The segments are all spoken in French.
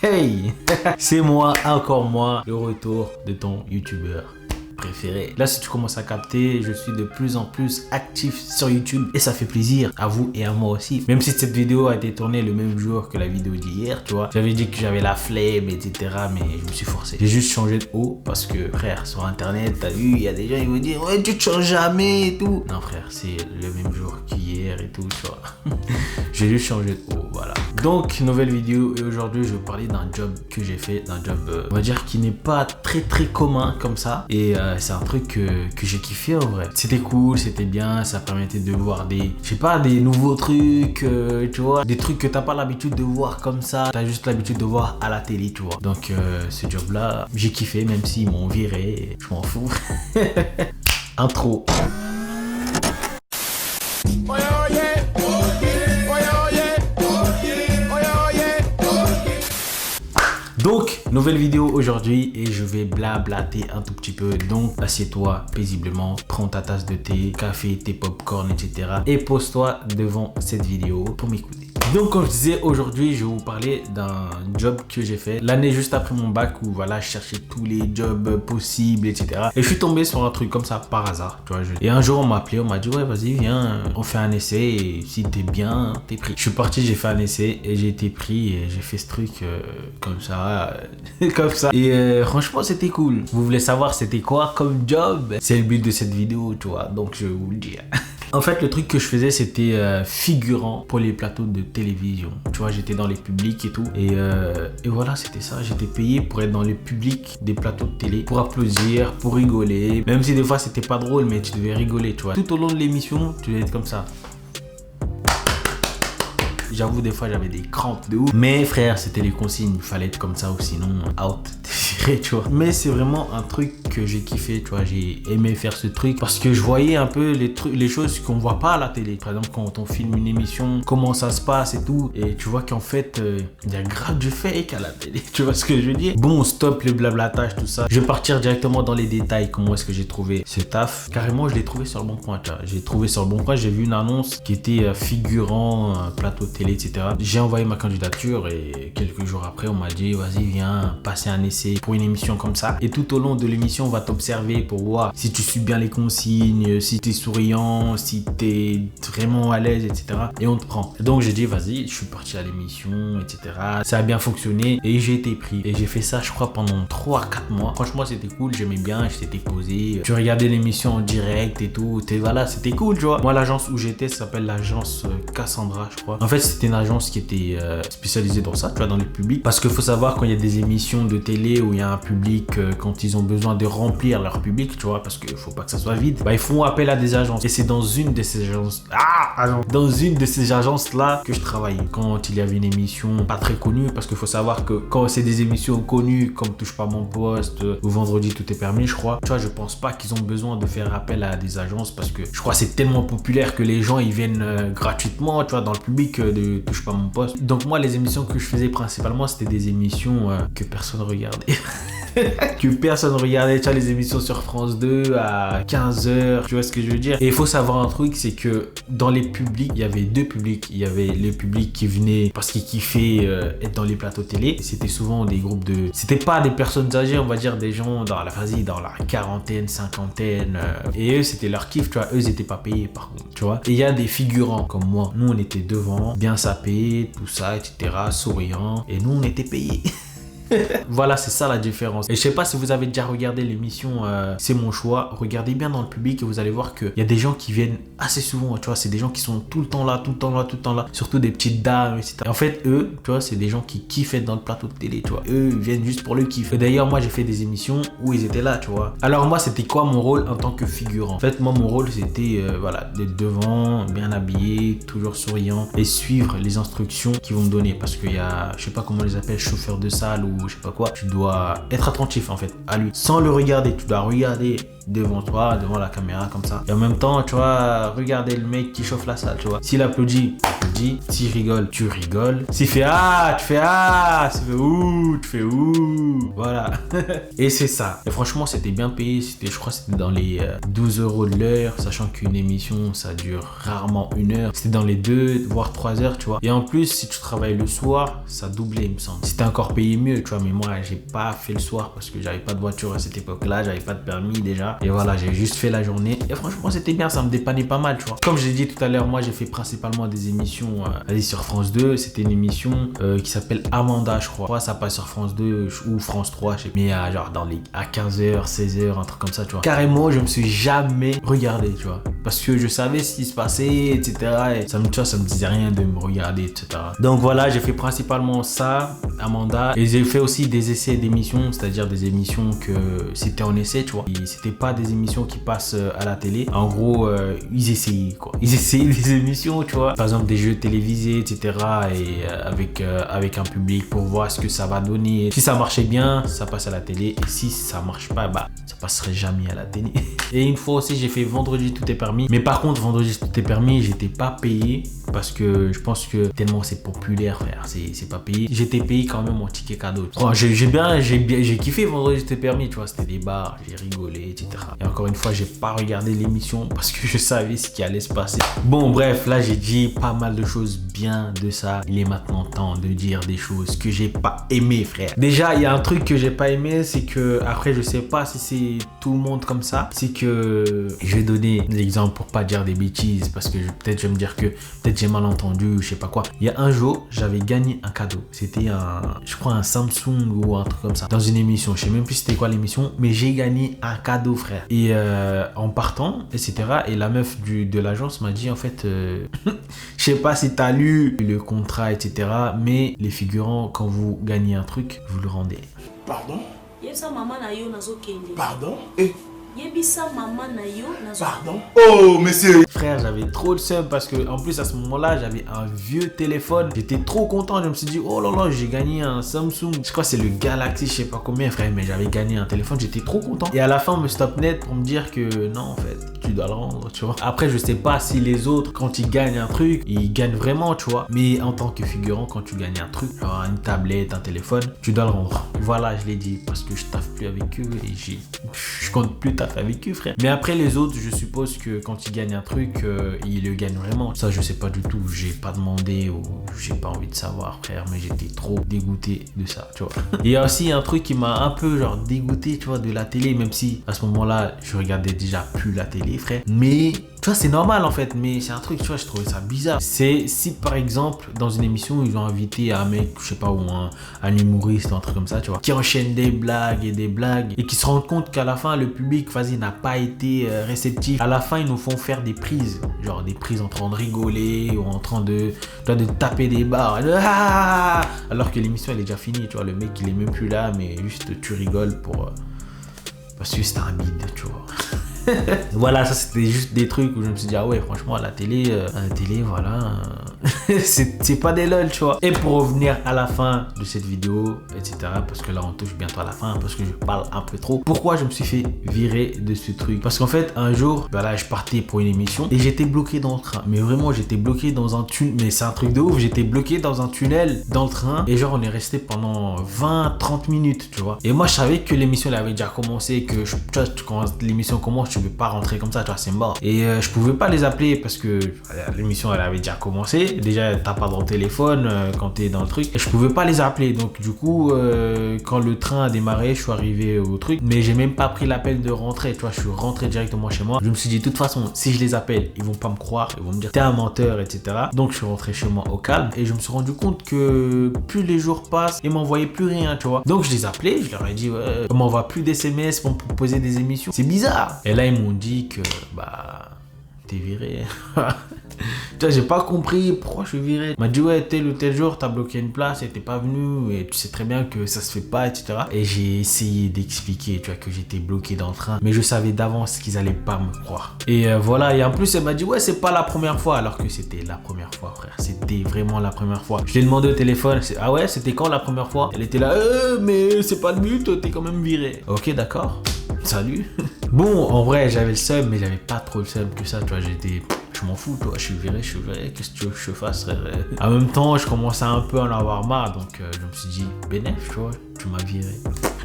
Hey, c'est moi, encore moi, le retour de ton youtubeur préféré. Là, si tu commences à capter, je suis de plus en plus actif sur YouTube et ça fait plaisir à vous et à moi aussi. Même si cette vidéo a été tournée le même jour que la vidéo d'hier, tu vois. J'avais dit que j'avais la flemme, etc. Mais je me suis forcé. J'ai juste changé de haut parce que, frère, sur internet, t'as vu, il y a des gens qui vont dire ouais, tu te changes jamais et tout. Non, frère, c'est le même jour qu'hier et tout, tu vois. J'ai juste changé de haut, voilà. Donc, nouvelle vidéo et aujourd'hui, je vais parler d'un job que j'ai fait, d'un job, on va dire, qui n'est pas très commun comme ça. Et c'est un truc que j'ai kiffé en vrai. C'était cool, c'était bien, ça permettait de voir des, je sais pas, des nouveaux trucs, tu vois, des trucs que t'as pas l'habitude de voir comme ça, t'as juste l'habitude de voir à la télé, tu vois. Donc ce job là, j'ai kiffé, même s'ils m'ont viré, je m'en fous. Intro. Donc, nouvelle vidéo aujourd'hui et je vais blablater un tout petit peu. Donc, assieds-toi paisiblement, prends ta tasse de thé, café, tes popcorn, etc. et pose-toi devant cette vidéo pour m'écouter. Donc, comme je disais, aujourd'hui, je vais vous parler d'un job que j'ai fait l'année juste après mon bac où voilà, je cherchais tous les jobs possibles, etc. Et je suis tombé sur un truc comme ça par hasard, tu vois. Et un jour, on m'a appelé, on m'a dit ouais, vas-y, viens, on fait un essai et si t'es bien, t'es pris. Je suis parti, j'ai fait un essai et j'ai été pris et j'ai fait ce truc comme ça, comme ça. Et franchement, c'était cool. Vous voulez savoir c'était quoi comme job? C'est le but de cette vidéo, tu vois. Donc, je vais vous le dire. En fait, le truc que je faisais, c'était figurant pour les plateaux de télévision. Tu vois, j'étais dans les publics et tout. Et voilà, c'était ça. J'étais payé pour être dans les publics des plateaux de télé, pour applaudir, pour rigoler. Même si des fois, c'était pas drôle, mais tu devais rigoler, tu vois. Tout au long de l'émission, tu devais être comme ça. J'avoue, des fois, j'avais des crampes de ouf. Mais frère, c'était les consignes. Il fallait être comme ça ou sinon, out. Tu vois. Mais c'est vraiment un truc que j'ai kiffé, tu vois. J'ai aimé faire ce truc parce que je voyais un peu les choses qu'on voit pas à la télé. Par exemple, quand on filme une émission, comment ça se passe et tout. Et tu vois qu'en fait, il y a grave du fake à la télé. Tu vois ce que je veux dire? Bon, stop le blablatage, tout ça. Je vais partir directement dans les détails. Comment est-ce que j'ai trouvé ce taf? Carrément, je l'ai trouvé sur le bon coin, tu vois. J'ai trouvé sur le bon coin. J'ai vu une annonce qui était figurant, plateau de télé, etc. J'ai envoyé ma candidature et quelques jours après, on m'a dit vas-y, viens passer un essai pour une émission comme ça. Et tout au long de l'émission, on va t'observer pour voir si tu suis bien les consignes, si tu es souriant, si tu es vraiment à l'aise, etc. Et on te prend. Donc j'ai dit vas-y, je suis parti à l'émission, etc. Ça a bien fonctionné et j'ai été pris. Et j'ai fait ça, je crois, pendant 3-4 mois. Franchement, c'était cool, j'aimais bien, j'étais posé. Tu regardais l'émission en direct et tout. Voilà, c'était cool, tu vois. Moi, l'agence où j'étais, ça s'appelle l'agence Cassandra, je crois. En fait, c'était une agence qui était spécialisée dans ça, tu vois, dans le public. Parce qu'il faut savoir, quand il y a des émissions de télé où il y a un public, quand ils ont besoin de remplir leur public, tu vois, parce qu'il faut pas que ça soit vide, bah, ils font appel à des agences. Et c'est dans une de ces agences, dans une de ces agences-là que je travaillais. Quand il y avait une émission pas très connue, parce qu'il faut savoir que quand c'est des émissions connues, comme Touche pas mon poste, ou Vendredi tout est permis, je crois, tu vois, je pense pas qu'ils ont besoin de faire appel à des agences parce que je crois que c'est tellement populaire que les gens, ils viennent gratuitement, tu vois, dans le public de Touche pas mon poste. Donc moi, les émissions que je faisais principalement, c'était des émissions que personne regardait. Que personne regardait, tu vois, les émissions sur France 2 à 15h, tu vois ce que je veux dire. Et il faut savoir un truc, c'est que dans les publics, il y avait deux publics. Il y avait les publics qui venaient parce qu'ils kiffaient être dans les plateaux télé. C'était souvent des groupes de... C'était pas des personnes âgées, on va dire des gens dans la quarantaine, cinquantaine. Et eux, c'était leur kiff, tu vois. Eux, ils étaient pas payés par contre, tu vois. Et il y a des figurants comme moi. Nous, on était devant, bien sapés, tout ça, etc., souriants. Et nous, on était payés. Voilà, c'est ça la différence. Et je sais pas si vous avez déjà regardé l'émission C'est mon choix. Regardez bien dans le public et vous allez voir qu'il y a des gens qui viennent assez souvent, tu vois. C'est des gens qui sont tout le temps là, tout le temps là, tout le temps là. Surtout des petites dames, etc. Et en fait, eux, tu vois, c'est des gens qui kiffent être dans le plateau de télé, tu vois. Eux, ils viennent juste pour le kiff. Et d'ailleurs, moi, j'ai fait des émissions où ils étaient là, tu vois. Alors moi, c'était quoi mon rôle en tant que figurant? En fait, moi, mon rôle, c'était, voilà, d'être devant, bien habillé, toujours souriant et suivre les instructions qu'ils vont me donner. Parce qu'il y a, je sais pas comment on les appelle, chauffeur de salle ou je sais pas quoi. Tu dois être attentif, en fait, à lui. Sans le regarder, tu dois regarder devant toi, devant la caméra comme ça. Et en même temps, tu vois, regardez le mec qui chauffe la salle, tu vois. S'il applaudit, tu applaudis. S'il rigole, tu rigoles. S'il fait ah, tu fais ah. S'il fait ouh, tu fais ouh. Voilà. Et c'est ça. Et franchement, c'était bien payé. Je crois que c'était dans les 12 € de l'heure, sachant qu'une émission, ça dure rarement 1 heure. C'était dans les 2 voire 3 heures, tu vois. Et en plus, si tu travailles le soir, ça doublait, il me semble. C'était encore payé mieux, tu vois. Mais moi, j'ai pas fait le soir parce que j'avais pas de voiture à cette époque-là, j'avais pas de permis déjà. Et voilà, j'ai juste fait la journée. Et franchement, c'était bien, ça me dépannait pas mal, tu vois. Comme je l'ai dit tout à l'heure, moi, j'ai fait principalement des émissions sur France 2. C'était une émission qui s'appelle Amanda, je crois. Ça passe sur France 2 ou France 3, je sais pas. Mais genre à 15h, 16h, un truc comme ça, tu vois. Carrément, je me suis jamais regardé, tu vois. Parce que je savais ce qui se passait, etc. Et ça me disait rien de me regarder, etc. Donc voilà, j'ai fait principalement ça, Amanda. Et j'ai fait aussi des essais d'émissions, c'est-à-dire des émissions que c'était en essai, tu vois. Et c'était pas des émissions qui passent à la télé. En gros, ils essayaient, quoi. Ils essayaient des émissions, tu vois. Par exemple, des jeux télévisés, etc. Et avec un public pour voir ce que ça va donner. Si ça marchait bien, ça passe à la télé. Et si ça marche pas, bah, ça passerait jamais à la télé. Et une fois aussi, j'ai fait Vendredi tout est permis. Mais par contre, Vendredi tout est permis, j'étais pas payé parce que je pense que tellement c'est populaire, frère, c'est pas payé. J'étais payé quand même mon ticket cadeau. Oh, j'ai kiffé Vendredi tout est permis, tu vois, c'était des bars, j'ai rigolé, etc. Et encore une fois, j'ai pas regardé l'émission parce que je savais ce qui allait se passer. Bon, bref, là j'ai dit pas mal de choses bien de ça. Il est maintenant temps de dire des choses que j'ai pas aimé, frère. Déjà, il y a un truc que j'ai pas aimé, c'est que après, je sais pas si c'est tout le monde comme ça, c'est que je vais donner l'exemple pour pas dire des bêtises parce que peut-être je vais me dire que peut-être j'ai mal entendu, je sais pas quoi. Il y a un jour, j'avais gagné un cadeau. C'était je crois un Samsung ou un truc comme ça dans une émission. Je sais même plus c'était quoi l'émission, mais j'ai gagné un cadeau, frère. Et en partant, etc. Et la meuf de l'agence m'a dit en fait, je sais pas si t'as lu le contrat, etc. Mais les figurants, quand vous gagnez un truc, vous le rendez. Pardon? Pardon? Pardon? Oh, monsieur! Frère, j'avais trop le seum parce que en plus à ce moment-là, j'avais un vieux téléphone. J'étais trop content. Je me suis dit, oh là là, j'ai gagné un Samsung. Je crois que c'est le Galaxy, je sais pas combien, frère, mais j'avais gagné un téléphone. J'étais trop content. Et à la fin, on me stop net pour me dire que non, en fait, tu dois le rendre, tu vois. Après, je sais pas si les autres, quand ils gagnent un truc, ils gagnent vraiment, tu vois. Mais en tant que figurant, quand tu gagnes un truc, genre une tablette, un téléphone, tu dois le rendre. Voilà, je l'ai dit parce que je taffe plus avec eux et je compte plus taffer avec eux, frère. Mais après les autres, je suppose que quand ils gagnent un truc, ils le gagnent vraiment. Ça, je sais pas du tout. J'ai pas demandé ou j'ai pas envie de savoir, frère. Mais j'étais trop dégoûté de ça, tu vois. Et il y a aussi un truc qui m'a un peu genre dégoûté, tu vois, de la télé. Même si à ce moment-là, je regardais déjà plus la télé, frère. Mais tu vois, c'est normal en fait, mais c'est un truc, tu vois, je trouvais ça bizarre. C'est si par exemple, dans une émission, ils ont invité un mec, je sais pas, ou un humoriste ou un truc comme ça, tu vois, qui enchaîne des blagues et qui se rendent compte qu'à la fin, le public, vas-y, n'a pas été réceptif. À la fin, ils nous font faire des prises, genre des prises en train de rigoler ou en train de taper des barres. Alors que l'émission, elle est déjà finie, tu vois, le mec, il est même plus là, mais juste tu rigoles parce que c'était un bide, tu vois. Voilà, ça c'était juste des trucs où je me suis dit ah ouais, franchement à la télé voilà, c'est pas des lol, tu vois. Et pour revenir à la fin de cette vidéo, etc., parce que là on touche bientôt à la fin, parce que je parle un peu trop. Pourquoi je me suis fait virer de ce truc? Parce qu'en fait un jour, voilà, je partais pour une émission et j'étais bloqué dans le train. Mais vraiment j'étais bloqué dans un tunnel, mais c'est un truc de ouf, j'étais bloqué dans un tunnel dans le train et genre on est resté pendant 20-30 minutes, tu vois. Et moi je savais que l'émission elle avait déjà commencé, que tu vois, quand l'émission commence, tu peux pas rentrer comme ça, tu vois, c'est mort. Et je pouvais pas les appeler parce que l'émission elle avait déjà commencé. Déjà t'as pas de téléphone quand t'es dans le truc. Et je pouvais pas les appeler. Donc du coup quand le train a démarré, je suis arrivé au truc. Mais j'ai même pas pris la peine de rentrer, tu vois, je suis rentré directement chez moi. Je me suis dit de toute façon, si je les appelle, ils vont pas me croire, ils vont me dire t'es un menteur, etc. Donc je suis rentré chez moi au calme et je me suis rendu compte que plus les jours passent, ils m'envoyaient plus rien, tu vois. Donc je les appelais, je leur ai dit ouais, on m'envoie plus d'SMS pour me proposer des émissions. C'est bizarre. Et là ils m'ont dit que bah t'es viré. Tu vois, j'ai pas compris pourquoi je suis viré. Il m'a dit ouais, tel ou tel jour t'as bloqué une place et t'es pas venu et tu sais très bien que ça se fait pas, etc. Et j'ai essayé d'expliquer, tu vois, que j'étais bloqué dans le train, mais je savais d'avance qu'ils allaient pas me croire. Et voilà, et en plus elle m'a dit ouais, c'est pas la première fois, alors que c'était la première fois, frère. C'était vraiment la première fois. Je l'ai demandé au téléphone, ah ouais, c'était quand la première fois? Elle était là mais c'est pas le but, t'es quand même viré. Ok, d'accord. salut. Bon, en vrai, j'avais le seum, mais j'avais pas trop le seum que ça, tu vois, je m'en fous, toi, je suis viré, qu'est-ce que tu veux que je fasse, frère? En même temps, je commençais un peu à en avoir marre, donc je me suis dit, bénéf, tu vois, tu m'as viré.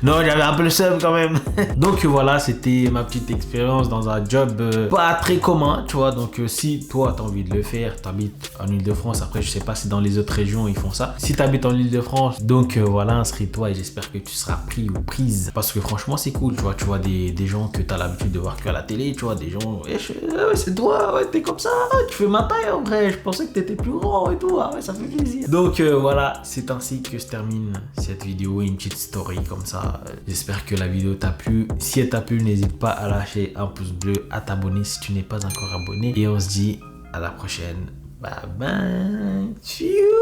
Non, j'avais un peu le seum quand même. Donc voilà, c'était ma petite expérience dans un job pas très commun, tu vois. Donc si toi, t'as envie de le faire, t'habites en Ile-de-France, après, je sais pas si dans les autres régions, ils font ça. Si t'habites en Ile-de-France, donc voilà, inscris-toi et j'espère que tu seras pris ou prise. Parce que franchement, c'est cool, tu vois des gens que t'as l'habitude de voir que à la télé, tu vois, des gens, ouais, c'est toi, ouais, t'es comme ça, tu fais ma taille en vrai, je pensais que t'étais plus grand et tout, ah ouais, ça fait plaisir. Donc voilà, c'est ainsi que se termine cette vidéo, une petite story comme ça. J'espère que la vidéo t'a plu. Si elle t'a plu, n'hésite pas à lâcher un pouce bleu, à t'abonner si tu n'es pas encore abonné. Et on se dit à la prochaine. Bye bye. Ciao.